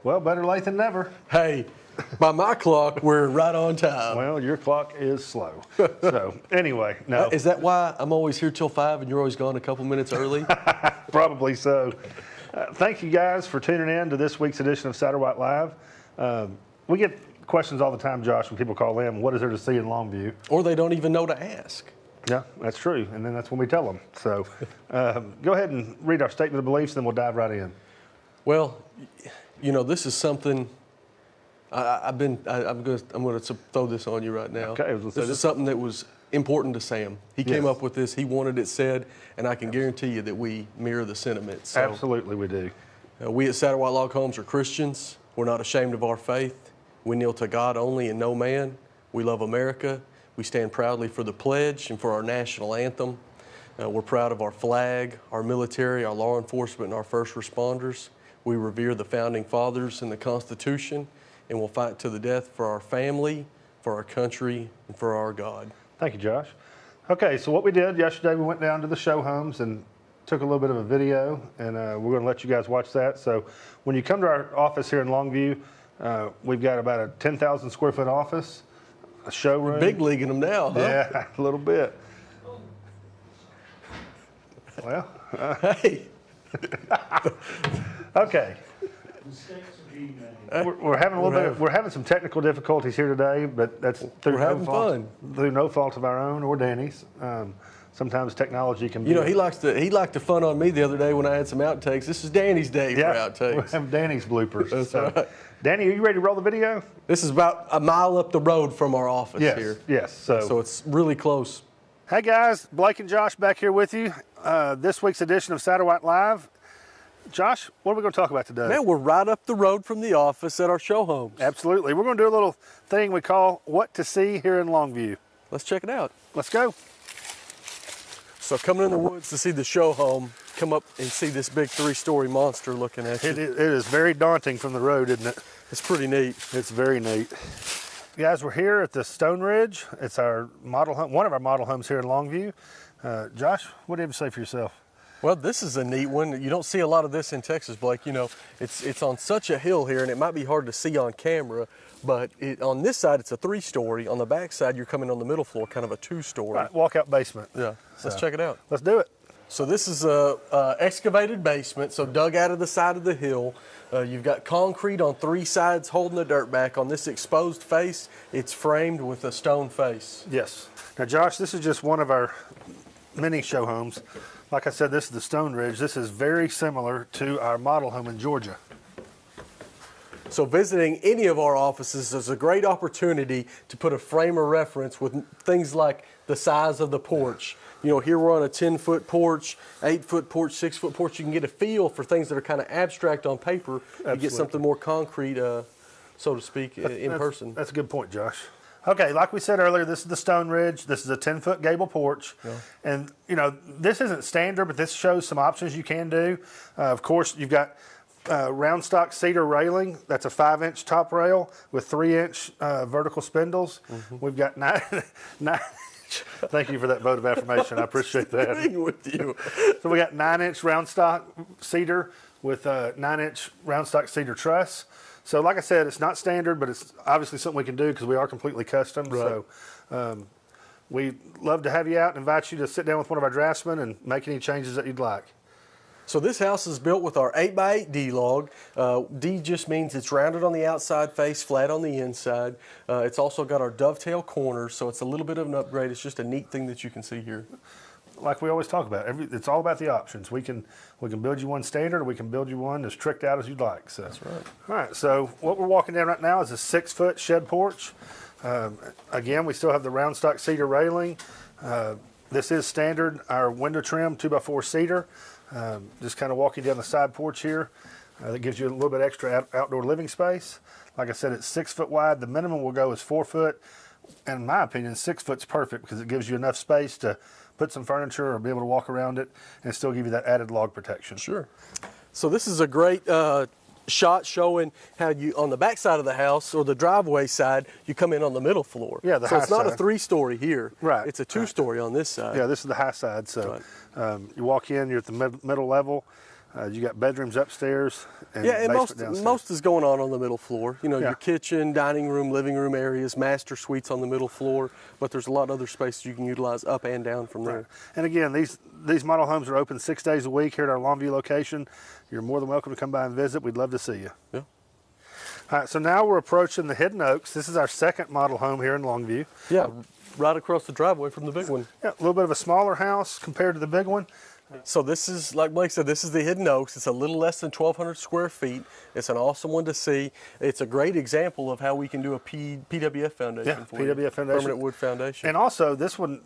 Well, better late than never. Hey, by my clock, we're right on time. Well, your clock is slow. So, anyway, no. Is that why I'm always here till 5 and you're always gone a couple minutes early? Probably so. Thank you guys for tuning in to this week's edition of Satterwhite Live. We get questions all the time, Josh, when people call in, what is there to see in Longview? Or they don't even know to ask. Yeah, that's true. And then that's when we tell them. So go ahead and read our statement of beliefs, then we'll dive right in. Well, you know, this is something I'm going to throw this on you right now. Okay. This is something that was important to Sam. He came up with this. He wanted it said, and I can guarantee you that we mirror the sentiments. So, absolutely, we do. We at Satterwhite Log Homes are Christians. We're not ashamed of our faith. We kneel to God only and no man. We love America. We stand proudly for the pledge and for our national anthem. We're proud of our flag, our military, our law enforcement, and our first responders. We revere the founding fathers and the Constitution, and we'll fight to the death for our family, for our country, and for our God. Thank you, Josh. Okay, so what we did yesterday, we went down to the show homes and took a little bit of a video, and we're going to let you guys watch that. So when you come to our office here in Longview, we've got about a 10,000 square foot office, a showroom. Big leaguing them now, huh? Yeah, a little bit. Well, hey. Okay. We're having a little bit. We're having some technical difficulties here today, but that's through no fault of our own or Danny's. Sometimes technology can be. You know, he liked to fun on me the other day when I had some outtakes. This is Danny's day for outtakes. We'll have Danny's bloopers. That's right. Danny, are you ready to roll the video? This is about a mile up the road from our office here. Yes. So it's really close. Hey guys, Blake and Josh back here with you. This week's edition of Satterwhite Live. Josh, what are we going to talk about today? Man, we're right up the road from the office at our show homes. Absolutely. We're going to do a little thing we call What to See here in Longview. Let's check it out. Let's go. So coming in the woods to see the show home, come up and see this big 3-story monster looking at you. It is very daunting from the road, isn't it? It's pretty neat. It's very neat. Guys, we're here at the Stone Ridge. It's our model home, one of our model homes here in Longview. Josh, what do you have to say for yourself? Well, this is a neat one. You don't see a lot of this in Texas, Blake. You know, it's on such a hill here, and it might be hard to see on camera, but on this side, it's a 3-story. On the back side, you're coming on the middle floor, kind of a 2-story. Right, walkout basement. Yeah, let's check it out. Let's do it. So this is a excavated basement, so dug out of the side of the hill. You've got concrete on 3 sides holding the dirt back. On this exposed face, it's framed with a stone face. Yes. Now, Josh, this is just one of our many show homes. Like I said, this is the Stone Ridge. This is very similar to our model home in Georgia. So visiting any of our offices is a great opportunity to put a frame of reference with things like the size of the porch. You know, here we're on a 10-foot porch, 8-foot porch, 6-foot porch. You can get a feel for things that are kind of abstract on paper. Absolutely. You get something more concrete, so to speak, in person. That's a good point, Josh. Okay, like we said earlier, this is the Stone Ridge. This is a 10-foot gable porch. Yeah. And, you know, this isn't standard, but this shows some options you can do. Of course, you've got round stock cedar railing. That's a 5-inch top rail with 3-inch vertical spindles. Mm-hmm. We've got 9 Thank you for that vote of affirmation. I appreciate that. Agreeing with you. So we got 9-inch round stock cedar with a 9-inch round stock cedar truss. So like I said, it's not standard, but it's obviously something we can do because we are completely custom. Right. So we'd love to have you out and invite you to sit down with one of our draftsmen and make any changes that you'd like. So this house is built with our 8x8 D-log. D just means it's rounded on the outside face, flat on the inside. It's also got our dovetail corners, so it's a little bit of an upgrade. It's just a neat thing that you can see here. Like we always talk about, it's all about the options. We can build you one standard, or we can build you one as tricked out as you'd like. So. That's right. All right, so what we're walking down right now is a 6-foot shed porch. Again, we still have the round stock cedar railing. This is standard, our window trim 2x4 cedar. Just kind of walking down the side porch here. That gives you a little bit extra outdoor living space. Like I said, it's 6 foot wide. The minimum we'll go is 4 foot. And in my opinion, 6 foot's perfect because it gives you enough space to put some furniture or be able to walk around it and still give you that added log protection. Sure. So this is a great shot showing how you, on the back side of the house or the driveway side, you come in on the middle floor. Yeah, the so high it's not side. A 3-story here. Right. It's a 2-story on this side. Yeah, this is the high side. So you walk in, you're at the middle level. You got bedrooms upstairs and Yeah, and basement downstairs. most is going on the middle floor. You know, Yeah. your kitchen, dining room, living room areas, master suites on the middle floor, but there's a lot of other space you can utilize up and down from there. Right. And again, these model homes are open 6 days a week here at our Longview location. You're more than welcome to come by and visit. We'd love to see you. Yeah. All right, so now we're approaching the Hidden Oaks. This is our second model home here in Longview. Yeah, right across the driveway from the big one. Yeah, a little bit of a smaller house compared to the big one. So this is, like Blake said, this is the Hidden Oaks. It's a little less than 1,200 square feet. It's an awesome one to see. It's a great example of how we can do a PWF foundation for you. PWF foundation. Permanent wood foundation. And also, this one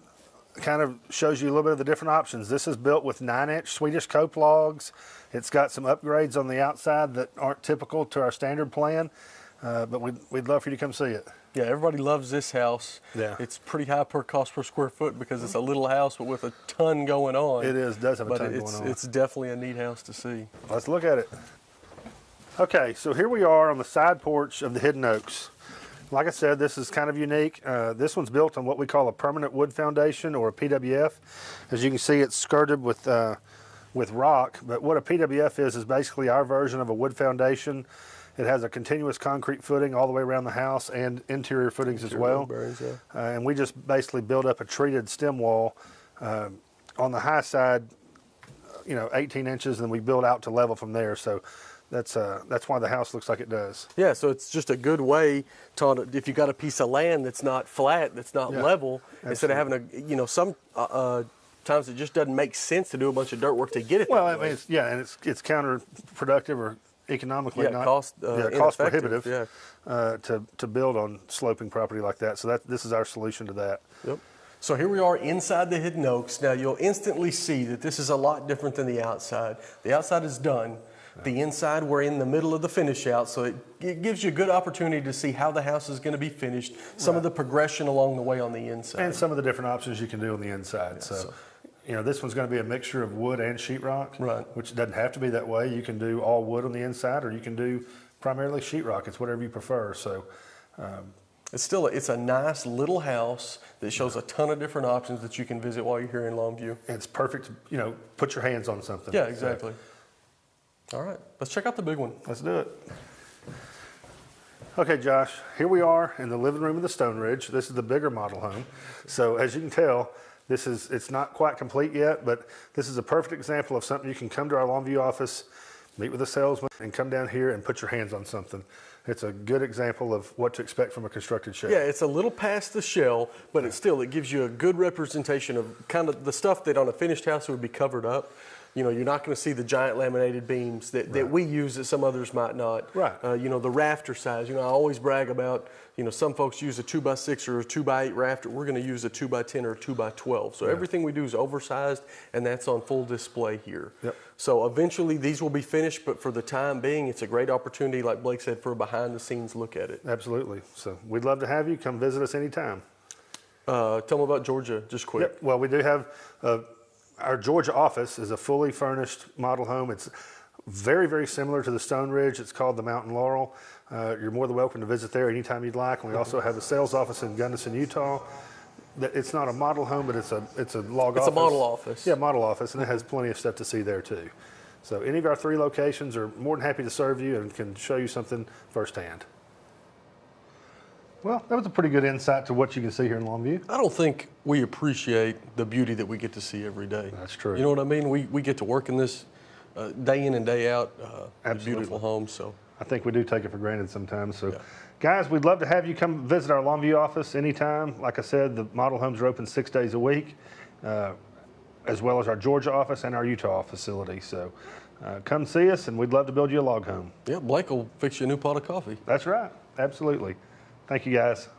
kind of shows you a little bit of the different options. This is built with 9-inch Swedish cope logs. It's got some upgrades on the outside that aren't typical to our standard plan, but we'd love for you to come see it. Yeah, everybody loves this house. Yeah. It's pretty high per cost per square foot because it's a little house but with a ton going on. It does have a ton but going on. It's definitely a neat house to see. Let's look at it. Okay, so here we are on the side porch of the Hidden Oaks. Like I said, this is kind of unique. This one's built on what we call a permanent wood foundation, or a PWF. As you can see, it's skirted with rock, but what a PWF is basically our version of a wood foundation. It has a continuous concrete footing all the way around the house and interior footings as well. Bearings, yeah. And we just basically build up a treated stem wall on the high side, 18 inches, and then we build out to level from there. So that's why the house looks like it does. Yeah, so it's just a good way to, if you got a piece of land that's not flat, that's not level, instead of having some times it just doesn't make sense to do a bunch of dirt work to get it. Well, I mean, it's counterproductive or economically not cost prohibitive yeah. to build on sloping property like that. So this is our solution to that. Yep. So here we are inside the Hidden Oaks. Now you'll instantly see that this is a lot different than the outside. The outside is done. The inside, we're in the middle of the finish out, so it gives you a good opportunity to see how the house is going to be finished, some of the progression along the way on the inside. And some of the different options you can do on the inside. Yeah, so this one's going to be a mixture of wood and sheetrock, right, which doesn't have to be that way. You can do all wood on the inside, or you can do primarily sheetrock. It's whatever you prefer. So it's a nice little house that shows a ton of different options that you can visit while you're here in Longview. And it's perfect to, put your hands on something. Yeah, exactly. All right, let's check out the big one. Let's do it. Okay, Josh, here we are in the living room of the Stone Ridge. This is the bigger model home. So as you can tell, it's not quite complete yet, but this is a perfect example of something you can come to our Longview office, meet with a salesman, and come down here and put your hands on something. It's a good example of what to expect from a constructed shell. Yeah, it's a little past the shell, but it gives you a good representation of kind of the stuff that on a finished house would be covered up. You're not going to see the giant laminated beams that we use that some others might not. Right. The rafter size. I always brag about, some folks use a 2x6 or a 2x8 rafter. We're going to use a 2x10 or a 2x12. So everything we do is oversized, and that's on full display here. Yep. So eventually these will be finished, but for the time being, it's a great opportunity, like Blake said, for a behind-the-scenes look at it. Absolutely. So we'd love to have you come visit us anytime. Tell them about Georgia, just quick. Yep. Well, we do have our Georgia office is a fully furnished model home. It's very, very similar to the Stone Ridge. It's called the Mountain Laurel. You're more than welcome to visit there anytime you'd like. And we also have a sales office in Gunnison, Utah. It's not a model home, but it's a log office. It's a model office. Yeah, model office, and it has plenty of stuff to see there too. So any of our 3 locations are more than happy to serve you and can show you something firsthand. Well, that was a pretty good insight to what you can see here in Longview. I don't think we appreciate the beauty that we get to see every day. That's true. You know what I mean? We get to work in this day in and day out, beautiful homes. So I think we do take it for granted sometimes. So, yeah. Guys, we'd love to have you come visit our Longview office anytime. Like I said, the model homes are open 6 days a week, as well as our Georgia office and our Utah facility. So come see us, and we'd love to build you a log home. Yeah, Blake will fix you a new pot of coffee. That's right. Absolutely. Thank you, guys.